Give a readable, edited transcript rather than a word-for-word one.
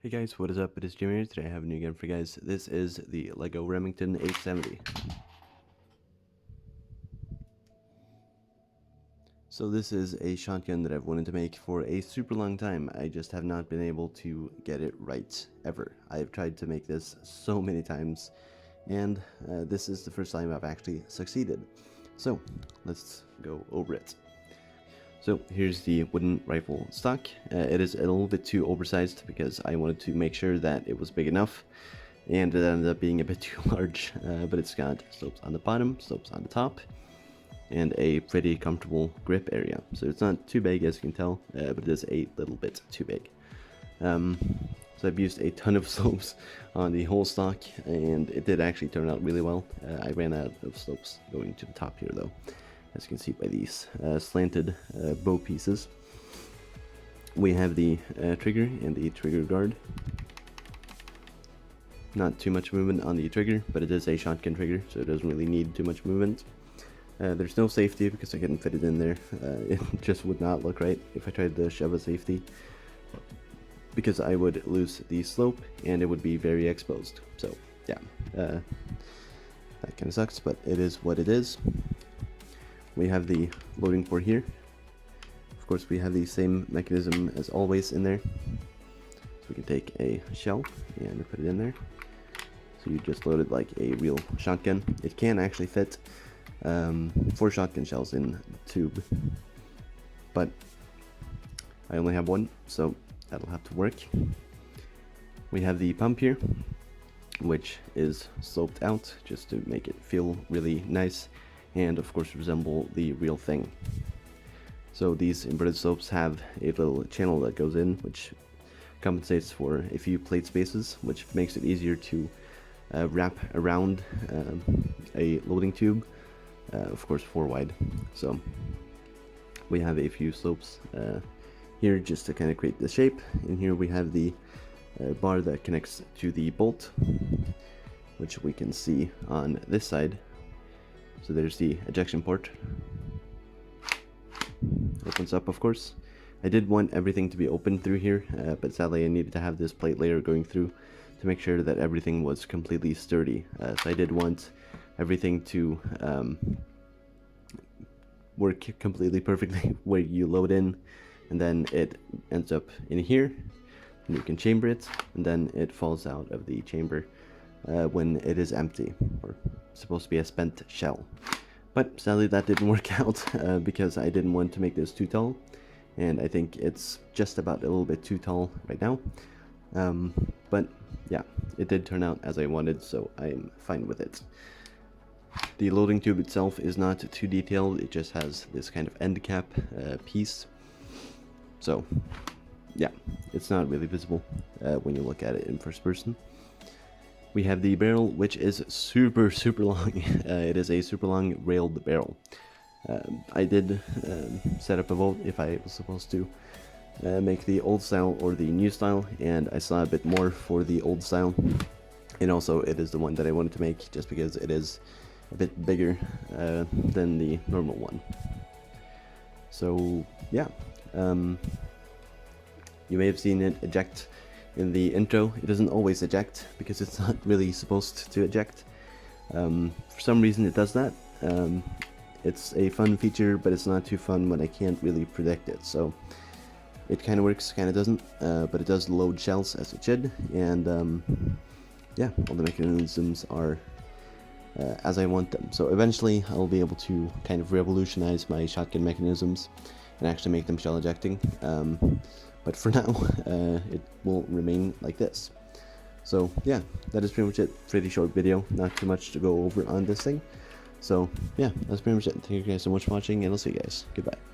Hey guys, what is up? It is Jimmy here. Today I have a new game for you guys. This is the Lego Remington 870. So this is a shotgun that I've wanted to make for a super long time. I just have not been able to get it right, ever. I've tried to make this so many times, and this is the first time I've actually succeeded. So, let's go over it. So here's the wooden rifle stock. It is a little bit too oversized because I wanted to make sure that it was big enough, and it ended up being a bit too large, but it's got slopes on the bottom, slopes on the top, and a pretty comfortable grip area. So it's not too big, as you can tell, but it is a little bit too big. So I've used a ton of slopes on the whole stock, and it did actually turn out really well. I ran out of slopes going to the top here though, as you can see by these slanted bow pieces. We have the trigger and the trigger guard. Not too much movement on the trigger, but it is a shotgun trigger, so it doesn't really need too much movement. There's no safety because I couldn't fit it in there. It just would not look right if I tried to shove a safety, because I would lose the slope and it would be very exposed. So yeah, that kind of sucks, but it is what it is. We have the loading port here. Of course, we have the same mechanism as always in there. So we can take a shell and put it in there. So you just load it like a real shotgun. It can actually fit 4 shotgun shells in the tube, but I only have 1, so that'll have to work. We have the pump here, which is sloped out just to make it feel really nice and of course resemble the real thing. So these inverted slopes have a little channel that goes in, which compensates for a few plate spaces, which makes it easier to wrap around a loading tube, of course 4 wide. So we have a few slopes here just to kind of create the shape, and here we have the bar that connects to the bolt, which we can see on this side. So there's the ejection port. Opens up, of course. I did want everything to be open through here, but sadly I needed to have this plate layer going through to make sure that everything was completely sturdy. So I did want everything to work completely perfectly where you load in, and then it ends up in here, and you can chamber it, and then it falls out of the chamber when it is empty, or supposed to be a spent shell. But sadly that didn't work out because I didn't want to make this too tall, and I think it's just about a little bit too tall right now. But yeah, it did turn out as I wanted, so I'm fine with it. The loading tube itself is not too detailed, it just has this kind of end cap piece. So yeah, it's not really visible when you look at it in first person. We have the barrel, which is super long. It is a super long railed barrel. I did set up a vote if I was supposed to make the old style or the new style, and I saw a bit more for the old style, and also it is the one that I wanted to make just because it is a bit bigger than the normal one. So yeah, you may have seen it eject in the intro. It doesn't always eject because it's not really supposed to eject. For some reason it does that. It's a fun feature, but it's not too fun when I can't really predict it. So it kind of works, kind of doesn't, but it does load shells as it should, and yeah, all the mechanisms are as I want them. So eventually I'll be able to kind of revolutionize my shotgun mechanisms and actually make them shell ejecting. But for now, it will remain like this. So yeah, that is pretty much it. Pretty short video, not too much to go over on this thing. So yeah, that's pretty much it. Thank you guys so much for watching, and I'll see you guys. Goodbye.